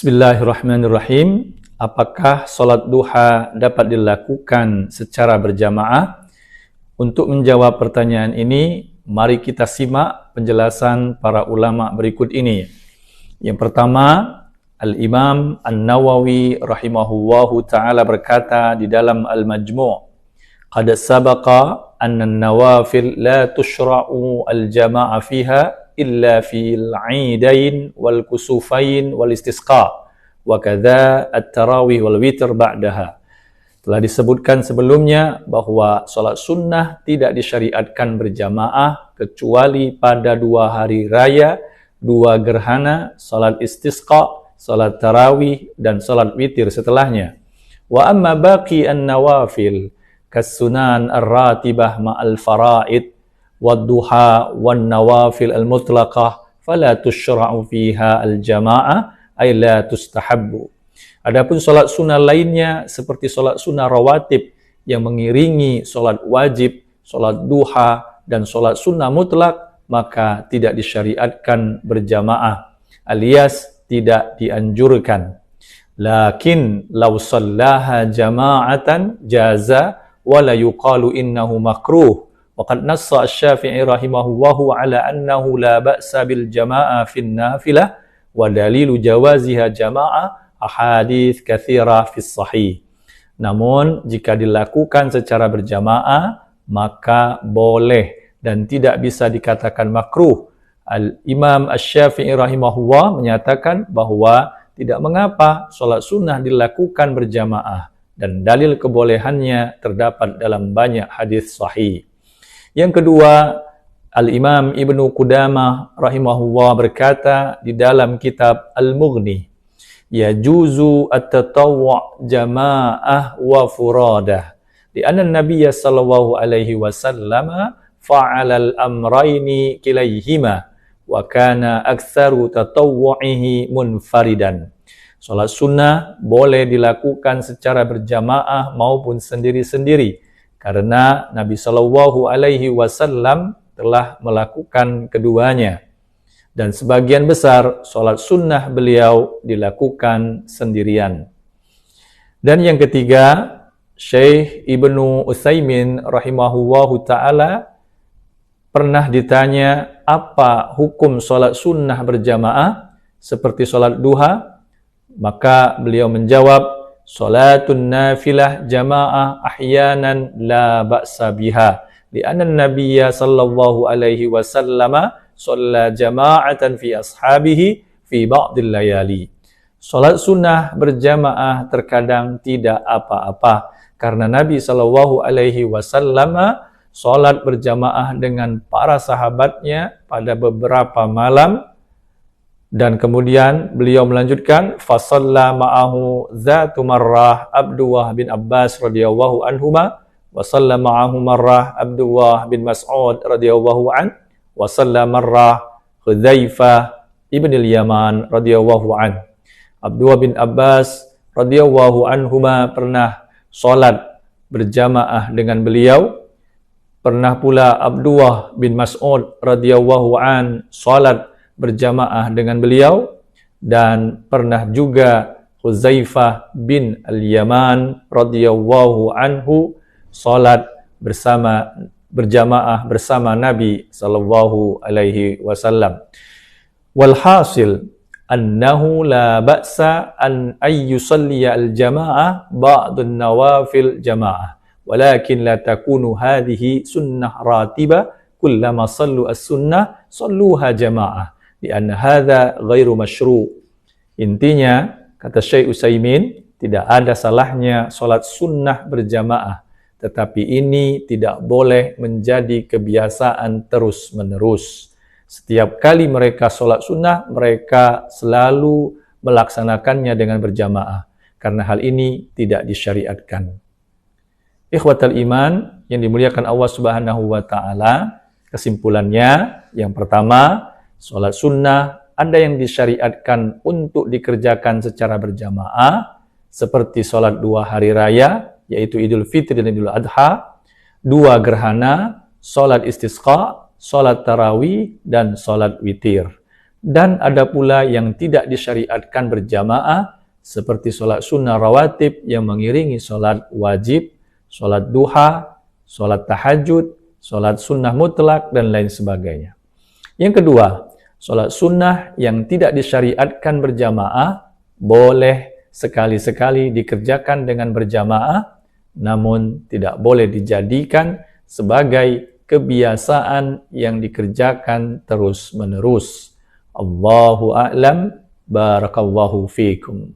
Bismillahirrahmanirrahim. Apakah solat duha dapat dilakukan secara berjamaah? Untuk menjawab pertanyaan ini, mari kita simak penjelasan para ulama berikut ini. Yang pertama, Al-Imam An-Nawawi rahimahullahu ta'ala berkata di dalam Al-Majmu' qad sabaqa anna an-nawafil la tushra'u al-jama'a fiha illa fil 'idain wal kusufain wal istisqa wa kadza at-tarawih wal witr ba'daha. Telah disebutkan sebelumnya bahwa salat sunnah tidak disyariatkan berjamaah kecuali pada 2 hari raya, 2 gerhana, salat istisqa, salat tarawih dan salat witir setelahnya. Wa amma baqi an-nawafil kas-sunan ar-ratibah ma'al fara'id wad-duha wan-nawafil al-mutlaqah fala tushra'u fiha al-jama'ah ay la tustahabbu. Adapun salat sunnah lainnya seperti salat sunnah rawatib yang mengiringi salat wajib, salat duha dan salat sunnah mutlak maka tidak disyariatkan berjamaah alias tidak dianjurkan. Lakin law sallaha jama'atan jaza wa la yuqalu innahu makruh. Waqad nassa asy-Syafi'i rahimahullahu ala annahu la ba'sa bil jama'ah fin nafilah wa dalilu jawaziha jama'ah ahadits katsira fis sahih. Namun jika dilakukan secara berjamaah maka boleh dan tidak bisa dikatakan makruh. Al-Imam Asy-Syafi'i rahimahullah menyatakan bahwa tidak mengapa salat sunnah dilakukan berjamaah dan dalil kebolehannya terdapat dalam banyak hadis sahih. Yang kedua, Al-Imam Ibnu Qudamah rahimahullah berkata di dalam kitab Al-Mughni, yajuzu at-tatawwu' jama'ah wa furadah. Di anna Nabiy sallallahu alaihi wasallam fa'ala al-amrayni kilayhima wa kana aktsaru tatawwu'ihi munfaridan. Salat sunnah boleh dilakukan secara berjamaah maupun sendiri-sendiri karena Nabi sallallahu alaihi wasallam telah melakukan keduanya. Dan sebagian besar salat sunnah beliau dilakukan sendirian. Dan yang ketiga, Syekh Ibnu Utsaimin rahimahullahu ta'ala pernah ditanya apa hukum salat sunnah berjamaah seperti salat duha, maka beliau menjawab, salatun nafilah jamaah ahyanan la ba'sa biha li'anna an-nabiyya sallallahu alaihi wasallam shalla jama'atan fi ashabihi fi ba'dil layali. Salat sunnah berjamaah terkadang tidak apa-apa karena Nabi sallallahu alaihi wasallam salat berjamaah dengan para sahabatnya pada beberapa malam. Dan kemudian beliau melanjutkan fasalla ma'ahu zatu marrah Abdullah bin Abbas radhiyallahu anhuma wa salla ma'ahu marrah Abdullah bin Mas'ud radhiyallahu an wa salla marrah Hudzaifah ibn al-Yaman radhiyallahu an. Abdullah bin Abbas radhiyallahu anhuma pernah salat berjamaah dengan beliau. Pernah pula Abdullah bin Mas'ud radhiyallahu an salat berjamaah dengan beliau, dan pernah juga Hudzaifah bin al-Yaman radhiyallahu anhu salat berjamaah bersama Nabi sallallahu alaihi wasallam. Walhasil annahu la ba'sa an yusalliya al-jama'ah ba'dun nawafil jama'ah, walakin la takunu hadhihi sunnah ratibah kullama sallu as-sunnah salluha jama'ah li'anna hadha ghairu masyru'. Intinya, kata Syekh Utsaimin, tidak ada salahnya salat sunnah berjamaah, tetapi ini tidak boleh menjadi kebiasaan terus-menerus. Setiap kali mereka salat sunnah, mereka selalu melaksanakannya dengan berjamaah, karena hal ini tidak disyariatkan. Ikhwatal iman yang dimuliakan Allah Subhanahu wa ta'ala, kesimpulannya, yang pertama, salat sunnah ada yang disyariatkan untuk dikerjakan secara berjamaah seperti salat 2 hari raya yaitu Idul Fitri dan Idul Adha, 2 gerhana, salat istisqa, salat tarawih dan salat witir. dan ada pula yang tidak disyariatkan berjamaah, seperti solat sunnah rawatib yang mengiringi solat wajib, solat duha, solat tahajud, solat sunnah mutlak, dan lain sebagainya. Yang kedua, solat sunnah yang tidak disyariatkan berjamaah boleh sekali-sekali dikerjakan dengan berjamaah, namun tidak boleh dijadikan sebagai kebiasaan yang dikerjakan terus-menerus. Allahu a'lam, barakallahu fiikum.